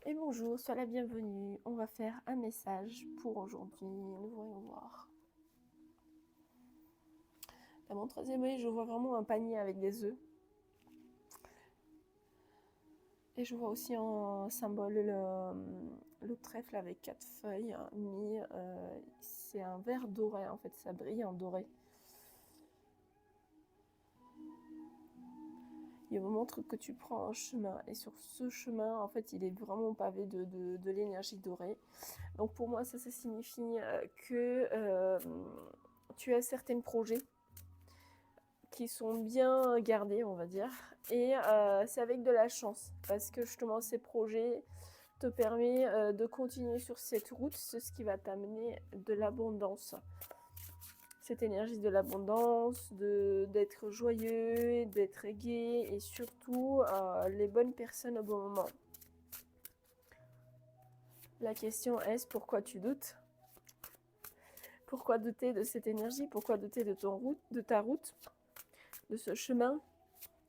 Et bonjour, sois la bienvenue. On va faire un message pour aujourd'hui. Nous voyons voir. À mon 13e œil, je vois vraiment un panier avec des œufs. Et je vois aussi en symbole le trèfle avec 4 feuilles mis. C'est un vert doré en fait, ça brille en doré. Il vous montre que tu prends un chemin et sur ce chemin, en fait, il est vraiment pavé de l'énergie dorée. Donc pour moi, ça signifie que tu as certains projets qui sont bien gardés, on va dire, et c'est avec de la chance parce que justement ces projets te permettent de continuer sur cette route, c'est ce qui va t'amener de l'abondance. Cette énergie de l'abondance, d'être joyeux, d'être gai et surtout les bonnes personnes au bon moment. La question est pourquoi tu doutes? Pourquoi douter de cette énergie? Pourquoi douter de ta route, de ce chemin,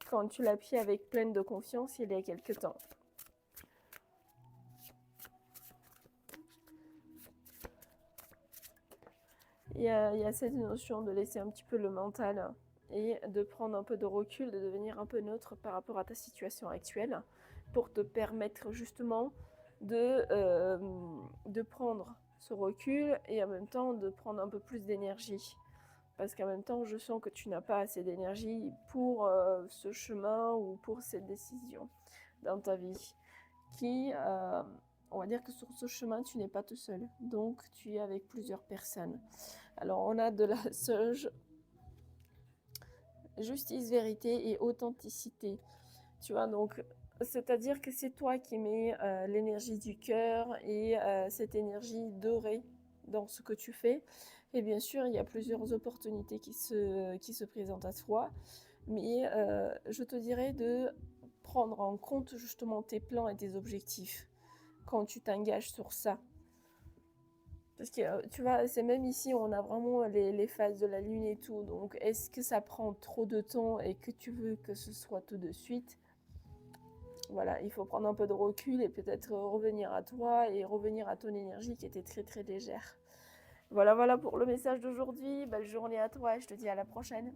quand tu l'as pris avec pleine de confiance il y a quelque temps? Il y a cette notion de laisser un petit peu le mental et de prendre un peu de recul, de devenir un peu neutre par rapport à ta situation actuelle pour te permettre justement de prendre ce recul et en même temps de prendre un peu plus d'énergie. Parce qu'en même temps, je sens que tu n'as pas assez d'énergie pour ce chemin ou pour cette décision dans ta vie on va dire que sur ce chemin, tu n'es pas tout seul. Donc, tu es avec plusieurs personnes. Alors, on a de la justice, vérité et authenticité. Tu vois, donc, c'est-à-dire que c'est toi qui mets l'énergie du cœur et cette énergie dorée dans ce que tu fais. Et bien sûr, il y a plusieurs opportunités qui se présentent à toi. Mais je te dirais de prendre en compte justement tes plans et tes objectifs quand tu t'engages sur ça. Parce que tu vois, c'est même ici, on a vraiment les phases de la lune et tout. Donc, est-ce que ça prend trop de temps et que tu veux que ce soit tout de suite? Voilà, il faut prendre un peu de recul et peut-être revenir à toi et revenir à ton énergie qui était très très légère. Voilà pour le message d'aujourd'hui. Belle journée à toi et je te dis à la prochaine.